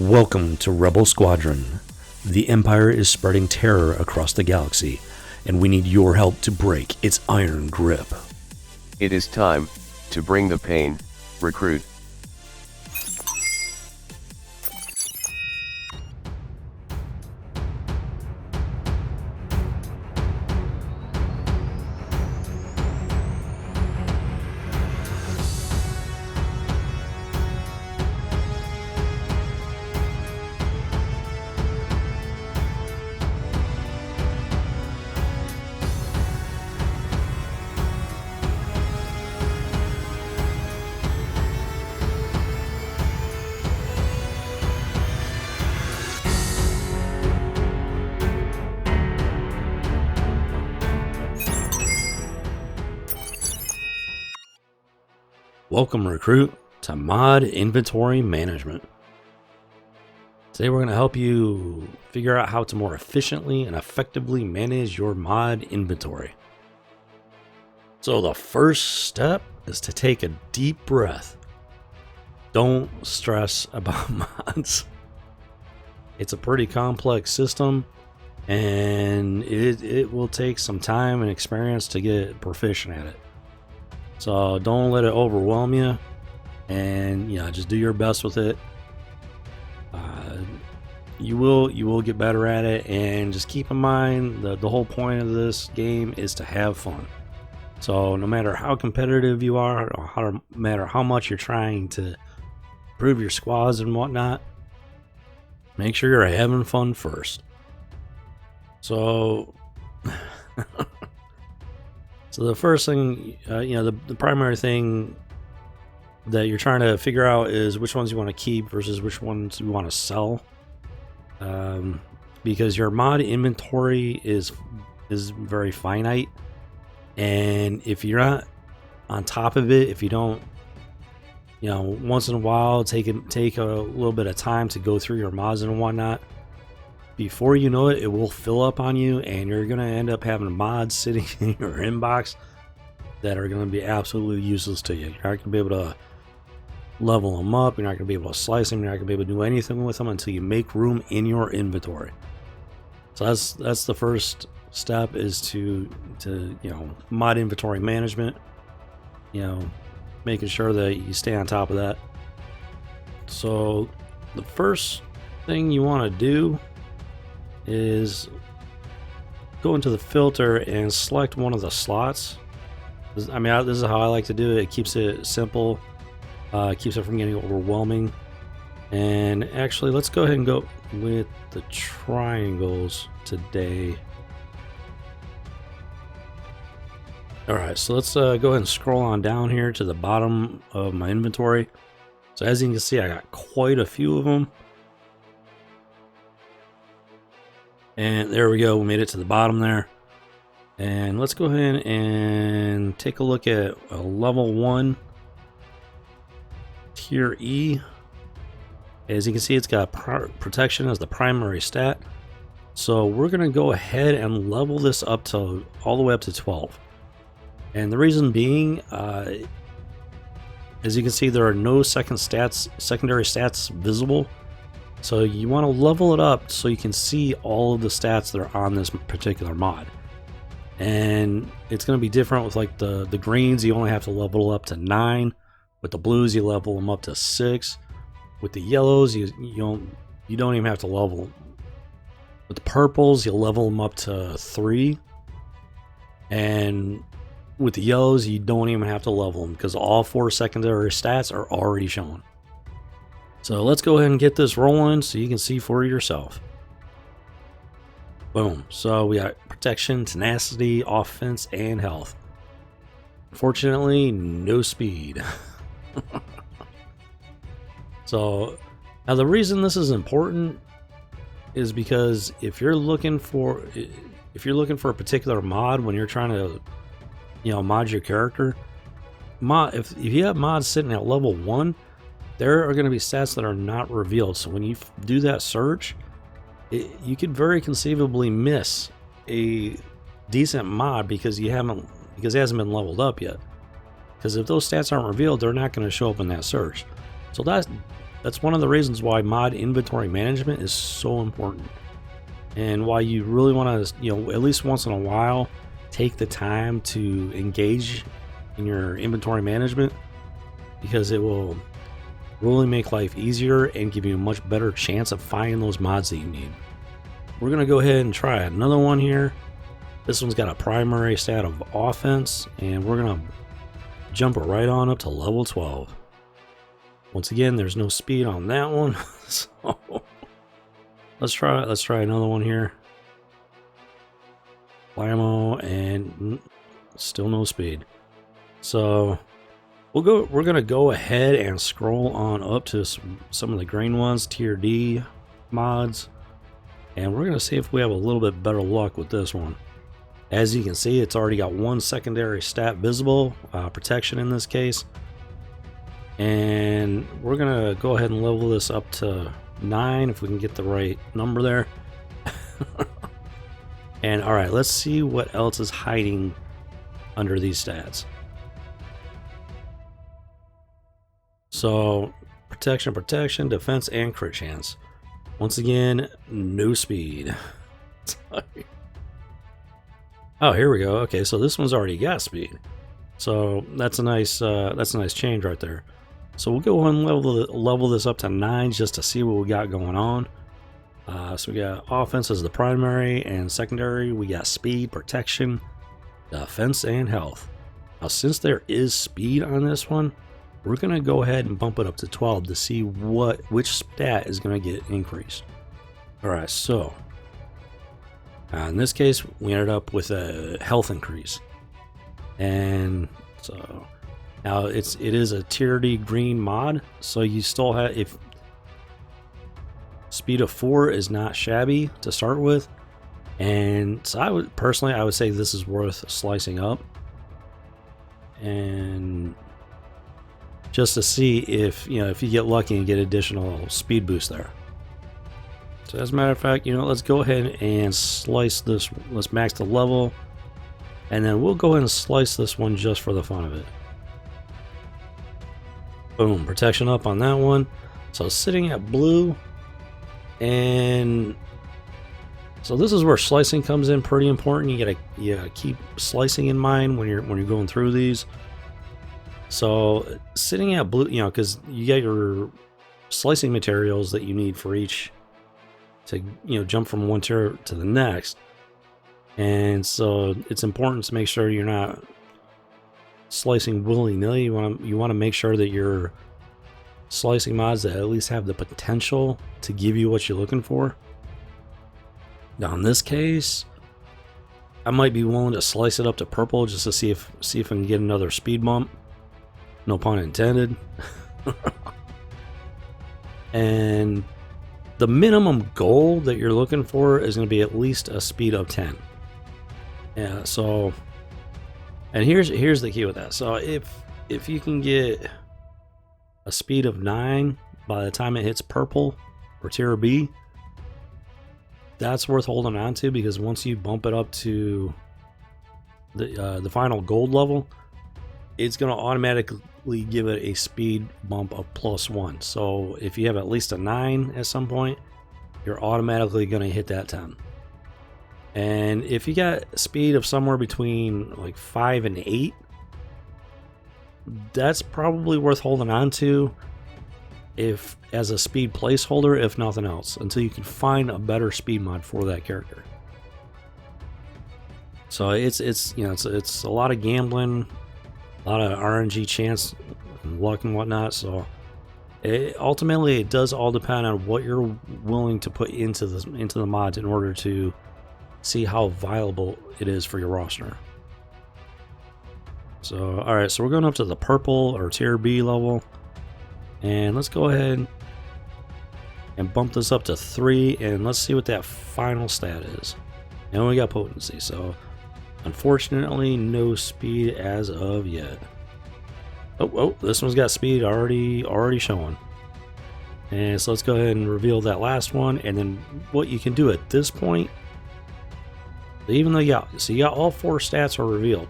Welcome to Rebel Squadron. The Empire is spreading terror across the galaxy, and we need your help to break its iron grip. It is time to bring the pain, recruit. Welcome, recruit, to Mod Inventory Management. Today we're going to help you figure out how to more efficiently and effectively manage your mod inventory. So the first step is to take a deep breath. Don't stress about mods. It's a pretty complex system, and it will take some time and experience to get proficient at it. So don't let it overwhelm you, and just do your best with it. You will get better at it, and just keep in mind that the whole point of this game is to have fun. So no matter how competitive you are, or no matter how much you're trying to improve your squads and whatnot, make sure you're having fun first. So So the first thing, the primary thing that you're trying to figure out is which ones you want to keep versus which ones you want to sell. Because your mod inventory is very finite, and if you're not on top of it, if you don't, once in a while take a little bit of time to go through your mods and whatnot, before you know it, it will fill up on you, and you're going to end up having mods sitting in your inbox that are going to be absolutely useless to you. You're not going to be able to level them up. You're not going to be able to slice them. You're not going to be able to do anything with them until you make room in your inventory. So that's the first step, is to mod inventory management. Making sure that you stay on top of that. So the first thing you want to do is go into the filter and select one of the slots. This is how I like to do it. It keeps it simple, keeps it from getting overwhelming. And actually, let's go ahead and go with the triangles today. Alright, so let's go ahead and scroll on down here to the bottom of my inventory. So as you can see, I got quite a few of them. And there we go, we made it to the bottom there. And let's go ahead and take a look at a level 1 tier E. As you can see, it's got protection as the primary stat. So we're going to go ahead and level this up to all the way up to 12. And the reason being, as you can see, there are no secondary stats visible. So you want to level it up so you can see all of the stats that are on this particular mod. And it's going to be different with like the greens. You only have to level up to 9. With the blues, you level them up to 6. With the yellows, you don't even have to level them. With the purples, you level them up to 3. And with the yellows, you don't even have to level them because all 4 secondary stats are already shown. So let's go ahead and get this rolling so you can see for yourself. Boom. So we got protection, tenacity, offense, and health. Unfortunately, no speed. So now the reason this is important is because if you're looking for a particular mod when you're trying to mod your character, if you have mods sitting at level 1, there are going to be stats that are not revealed. So when you do that search, you could very conceivably miss a decent mod because it hasn't been leveled up yet. Because if those stats aren't revealed, they're not going to show up in that search. So that's one of the reasons why mod inventory management is so important, and why you really want to, at least once in a while, take the time to engage in your inventory management, because it will really make life easier and give you a much better chance of finding those mods that you need. We're going to go ahead and try another one here. This one's got a primary stat of offense, and we're going to jump it right on up to level 12. Once again, there's no speed on that one. So let's try another one here. Blammo, and still no speed. So we're gonna go ahead and scroll on up to some of the green ones, tier D mods, and we're gonna see if we have a little bit better luck with this one. As you can see, it's already got one secondary stat visible, protection in this case, and we're gonna go ahead and level this up to 9 if we can get the right number there. And all right, let's see what else is hiding under these stats. So protection, defense, and crit chance. Once again, no speed. Oh, here we go. Okay, so this one's already got speed. So that's a nice change right there. So we'll go ahead and level this up to 9 just to see what we got going on. So we got offense as the primary, and secondary we got speed, protection, defense, and health. Now, since there is speed on this one, we're gonna go ahead and bump it up to 12 to see which stat is gonna get increased. All right, so in this case we ended up with a health increase, and so now it is a tier D green mod, so you still have, if speed of 4 is not shabby to start with, and so I would say this is worth slicing up, and just to see if you get lucky and get additional speed boost there. So as a matter of fact, let's go ahead and slice this. Let's max the level, and then we'll go ahead and slice this one just for the fun of it. Boom, protection up on that one. So sitting at blue, and so this is where slicing comes in pretty important. You gotta keep slicing in mind when you're going through these. So sitting at blue, because you get your slicing materials that you need for each to jump from one tier to the next, and so it's important to make sure you're not slicing willy-nilly. You want to make sure that you're slicing mods that at least have the potential to give you what you're looking for. Now in this case, I might be willing to slice it up to purple just to see if I can get another speed bump. No pun intended. And the minimum goal that you're looking for is going to be at least a speed of 10. Yeah, so, and here's the key with that. So if you can get a speed of 9 by the time it hits purple or tier B, that's worth holding on to, because once you bump it up to the final gold level, it's going to automatically give it a speed bump of +1. So if you have at least a 9 at some point, you're automatically going to hit that 10. And if you got speed of somewhere between like 5 and 8, that's probably worth holding on to, if as a speed placeholder, if nothing else, until you can find a better speed mod for that character. So it's a lot of gambling, a lot of RNG chance and luck and whatnot. So ultimately it does all depend on what you're willing to put into the mods in order to see how viable it is for your roster. So all right, so we're going up to the purple or tier B level, and let's go ahead and bump this up to 3, and let's see what that final stat is. And we got potency, so unfortunately no speed as of yet. Oh, this one's got speed already showing. And so let's go ahead and reveal that last one, and then what you can do at this point, even though you got all 4 stats are revealed.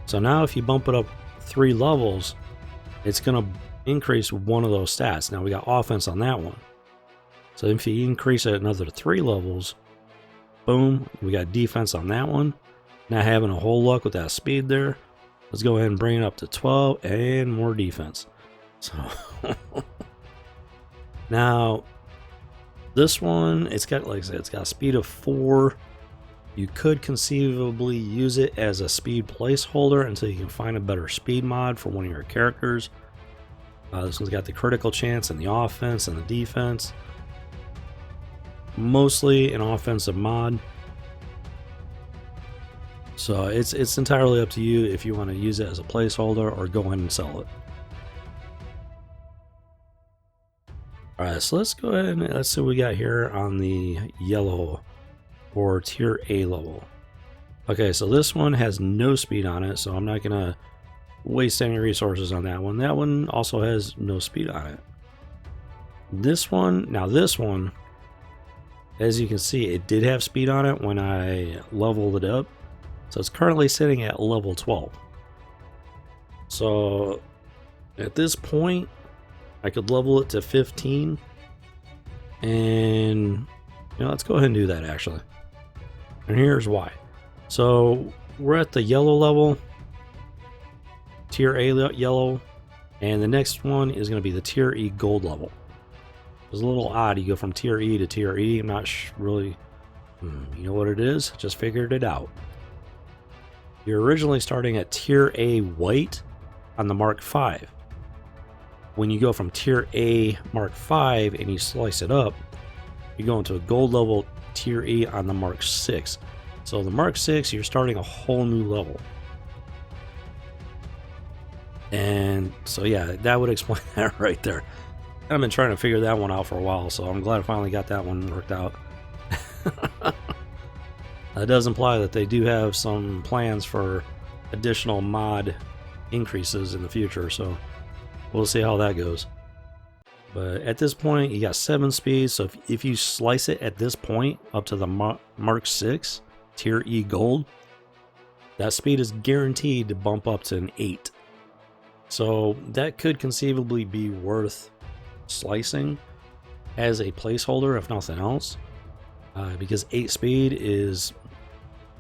So now if you bump it up 3 levels, it's gonna increase one of those stats. Now we got offense on that one. So if you increase it another 3 levels, boom, we got defense on that one. Not having a whole luck with that speed there. Let's go ahead and bring it up to 12 and more defense. So now this one, it's got, like I said, it's got a speed of 4. You could conceivably use it as a speed placeholder until you can find a better speed mod for one of your characters. This one's got the critical chance and the offense and the defense. Mostly an offensive mod. So it's entirely up to you if you want to use it as a placeholder or go ahead and sell it. Alright, so let's go ahead and let's see what we got here on the yellow or tier A level. Okay, so this one has no speed on it, so I'm not gonna waste any resources on that one. That one also has no speed on it. This one, now this one, as you can see, it did have speed on it when I leveled it up. So it's currently sitting at level 12. So at this point, I could level it to 15. And let's go ahead and do that actually. And here's why. So we're at the yellow level, tier A yellow, and the next one is going to be the tier E gold level. It's a little odd. You go from tier E to tier E. I'm not really, you know what it is? Just figured it out. You're originally starting at tier A white on the Mark V. When you go from tier A Mark V and you slice it up, you go into a gold level tier E on the Mark VI. So the Mark VI, you're starting a whole new level. And so yeah, that would explain that right there. I've been trying to figure that one out for a while, so I'm glad I finally got that one worked out. That does imply that they do have some plans for additional mod increases in the future, so we'll see how that goes. But at this point, you got 7 speeds, so if you slice it at this point up to the Mark 6 tier E gold, that speed is guaranteed to bump up to an 8. So that could conceivably be worth slicing as a placeholder, if nothing else, because 8 speed is,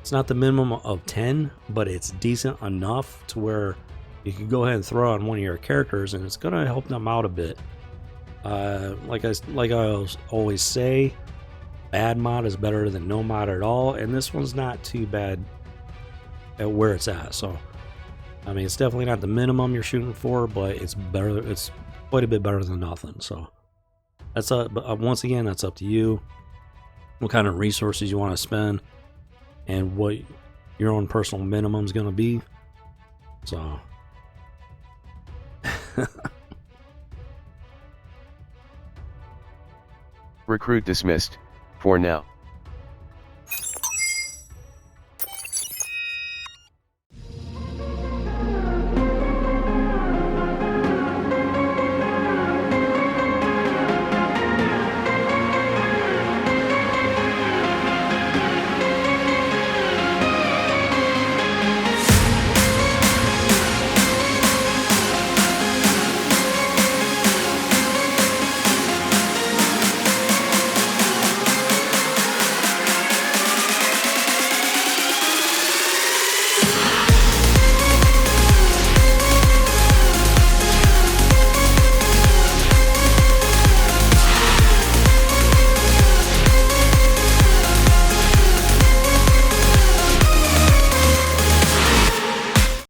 it's not the minimum of 10, but it's decent enough to where you can go ahead and throw on one of your characters and it's going to help them out a bit. Like I always say, bad mod is better than no mod at all, and this one's not too bad at where it's at. So I mean, it's definitely not the minimum you're shooting for, but it's better. It's quite a bit better than nothing. So that's once again, that's up to you. What kind of resources you want to spend, and what your own personal minimum is going to be. So recruit dismissed for now.